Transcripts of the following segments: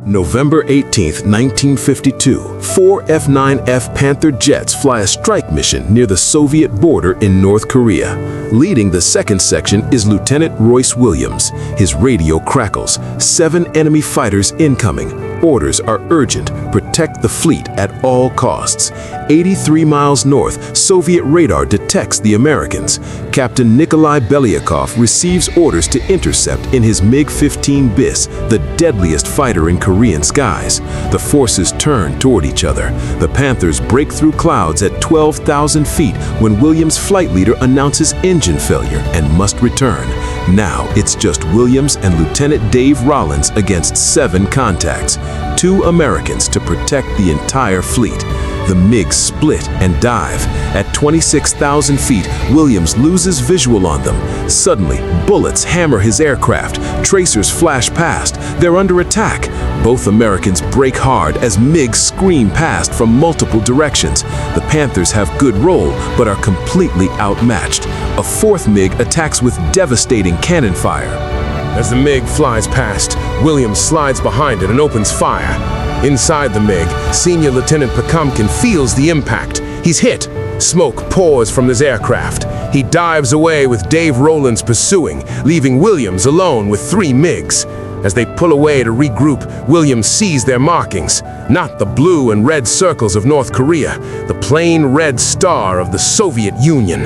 November 18, 1952, four F9F Panther jets fly a strike mission near the Soviet border in North Korea. Leading the second section is Lieutenant Royce Williams. His radio crackles. 7 enemy fighters incoming. Orders are urgent. Protect the fleet at all costs. 83 miles north, Soviet radar detects the Americans. Captain Nikolai Belyakov receives orders to intercept in his MiG-15 Bis, the deadliest fighter in Korean skies. The forces turn toward each other. The Panthers break through clouds at 12,000 feet when Williams' flight leader announces engine failure and must return. Now it's just Williams and Lieutenant Dave Rollins against 7 contacts. 2 Americans to protect the entire fleet. The MiGs split and dive. At 26,000 feet, Williams loses visual on them. Suddenly, bullets hammer his aircraft. Tracers flash past. They're under attack. Both Americans brake hard as MiGs scream past from multiple directions. The Panthers have good roll, but are completely outmatched. A 4th MiG attacks with devastating cannon fire. As the MiG flies past, Williams slides behind it and opens fire. Inside the MiG, Senior Lieutenant Pokomkin feels the impact. He's hit. Smoke pours from his aircraft. He dives away with Dave Rollins pursuing, leaving Williams alone with 3 MiGs. As they pull away to regroup, Williams sees their markings. Not the blue and red circles of North Korea, the plain red star of the Soviet Union.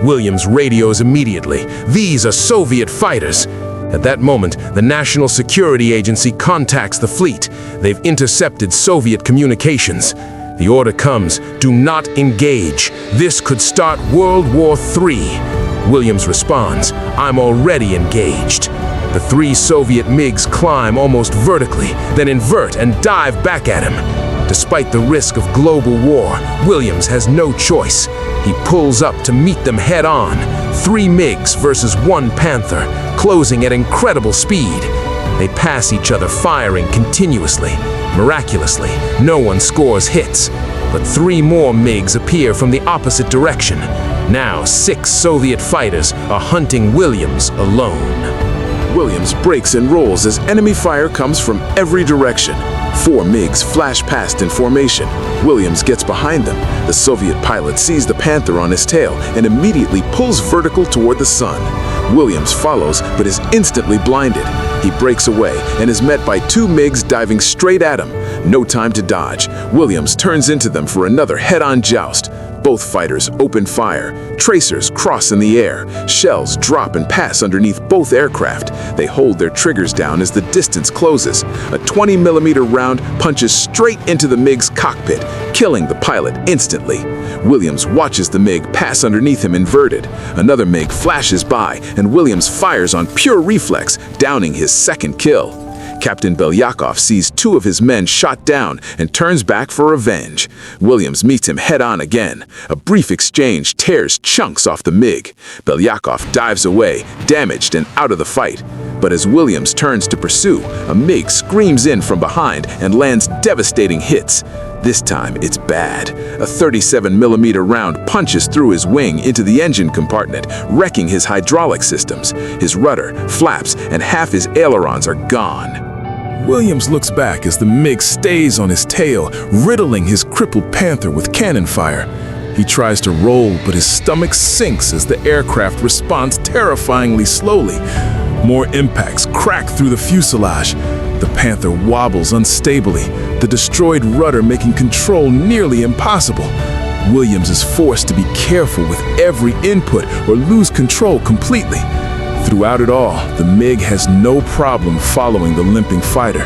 Williams radios immediately. These are Soviet fighters. At that moment, the National Security Agency contacts the fleet. They've intercepted Soviet communications. The order comes, do not engage. This could start World War III. Williams responds, I'm already engaged. The 3 Soviet MiGs climb almost vertically, then invert and dive back at him. Despite the risk of global war, Williams has no choice. He pulls up to meet them head-on. 3 MiGs versus 1 Panther, closing at incredible speed. They pass each other firing continuously. Miraculously, no one scores hits. But 3 more MiGs appear from the opposite direction. Now 6 Soviet fighters are hunting Williams alone. Williams breaks and rolls as enemy fire comes from every direction. 4 MiGs flash past in formation. Williams gets behind them. The Soviet pilot sees the Panther on his tail and immediately pulls vertical toward the sun. Williams follows, but is instantly blinded. He breaks away and is met by 2 MiGs diving straight at him. No time to dodge. Williams turns into them for another head-on joust. Both fighters open fire. Tracers cross in the air. Shells drop and pass underneath both aircraft. They hold their triggers down as the distance closes. A 20mm round punches straight into the MiG's cockpit, killing the pilot instantly. Williams watches the MiG pass underneath him inverted. Another MiG flashes by, and Williams fires on pure reflex, downing his 2nd kill. Captain Belyakov sees 2 of his men shot down and turns back for revenge. Williams meets him head-on again. A brief exchange tears chunks off the MiG. Belyakov dives away, damaged and out of the fight. But as Williams turns to pursue, a MiG screams in from behind and lands devastating hits. This time, it's bad. A 37mm round punches through his wing into the engine compartment, wrecking his hydraulic systems. His rudder, flaps, and half his ailerons are gone. Williams looks back as the MiG stays on his tail, riddling his crippled Panther with cannon fire. He tries to roll, but his stomach sinks as the aircraft responds terrifyingly slowly. More impacts crack through the fuselage. The Panther wobbles unstably, the destroyed rudder making control nearly impossible. Williams is forced to be careful with every input or lose control completely. Throughout it all, the MiG has no problem following the limping fighter.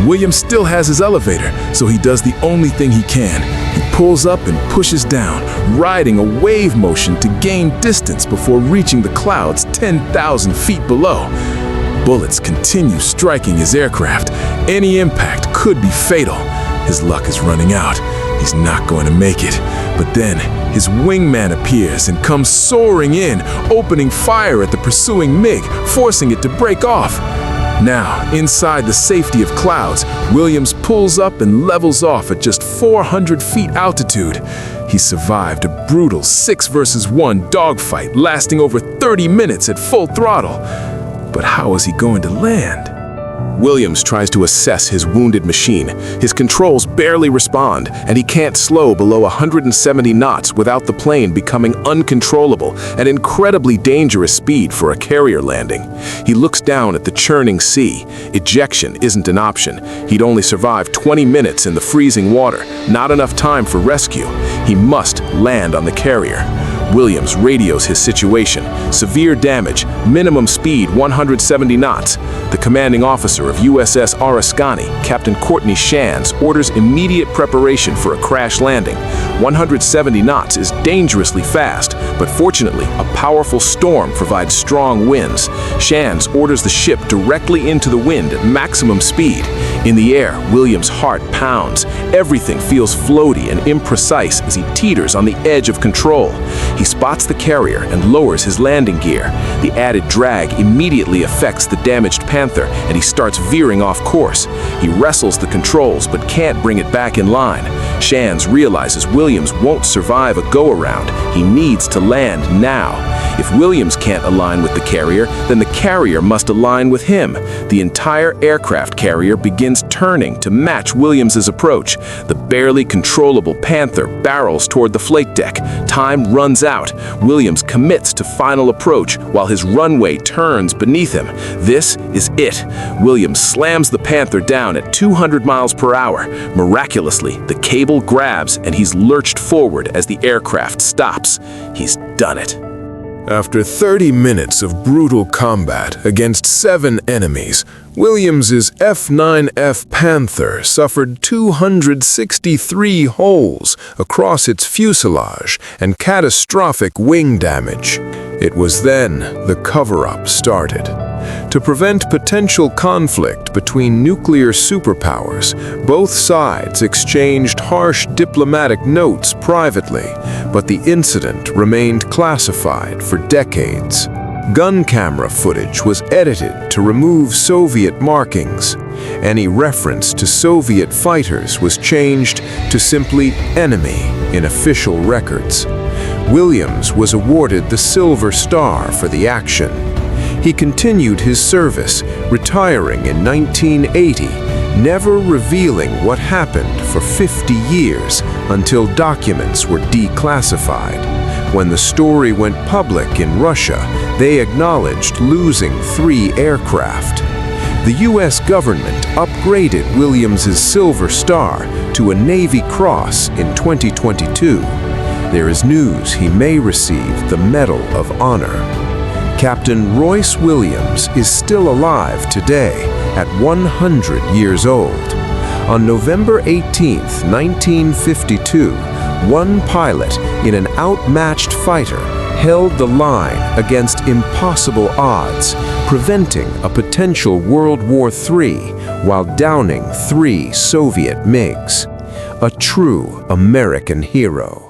Williams still has his elevator, so he does the only thing he can. He pulls up and pushes down, riding a wave motion to gain distance before reaching the clouds 10,000 feet below. Bullets continue striking his aircraft. Any impact could be fatal. His luck is running out. He's not going to make it. But then, his wingman appears and comes soaring in, opening fire at the pursuing MiG, forcing it to break off. Now, inside the safety of clouds, Williams pulls up and levels off at just 400 feet altitude. He survived a brutal 6 versus 1 dogfight lasting over 30 minutes at full throttle. But how is he going to land? Williams tries to assess his wounded machine. His controls barely respond, and he can't slow below 170 knots without the plane becoming uncontrollable, an incredibly dangerous speed for a carrier landing. He looks down at the churning sea. Ejection isn't an option. He'd only survive 20 minutes in the freezing water, not enough time for rescue. He must land on the carrier. Williams radios his situation. Severe damage, minimum speed 170 knots. The commanding officer of USS Arascani, Captain Courtney Shands, orders immediate preparation for a crash landing. 170 knots is dangerously fast, but fortunately, a powerful storm provides strong winds. Shands orders the ship directly into the wind at maximum speed. In the air, Williams' heart pounds. Everything feels floaty and imprecise as he teeters on the edge of control. He spots the carrier and lowers his landing gear. The added drag immediately affects the damaged Panther, and he starts veering off course. He wrestles the controls but can't bring it back in line. Shands realizes Williams won't survive a go-around. He needs to land now. If Williams can't align with the carrier, then the carrier must align with him. The entire aircraft carrier begins turning to match Williams's approach. The barely controllable Panther barrels toward the flight deck. Time runs out. Williams commits to final approach while his runway turns beneath him. This is it. Williams slams the Panther down at 200 miles per hour. Miraculously, the cable grabs and he's lurched forward as the aircraft stops. He's done it. After 30 minutes of brutal combat against 7 enemies, Williams's F9F Panther suffered 263 holes across its fuselage and catastrophic wing damage. It was then the cover-up started. To prevent potential conflict between nuclear superpowers, both sides exchanged harsh diplomatic notes privately, but the incident remained classified for decades. Gun camera footage was edited to remove Soviet markings. Any reference to Soviet fighters was changed to simply enemy in official records. Williams was awarded the Silver Star for the action. He continued his service, retiring in 1980, never revealing what happened for 50 years until documents were declassified. When the story went public in Russia, they acknowledged losing 3 aircraft. The U.S. government upgraded Williams's Silver Star to a Navy Cross in 2022. There is news he may receive the Medal of Honor. Captain Royce Williams is still alive today at 100 years old. On November 18, 1952, one pilot in an outmatched fighter held the line against impossible odds, preventing a potential World War III while downing 3 Soviet MiGs. A true American hero.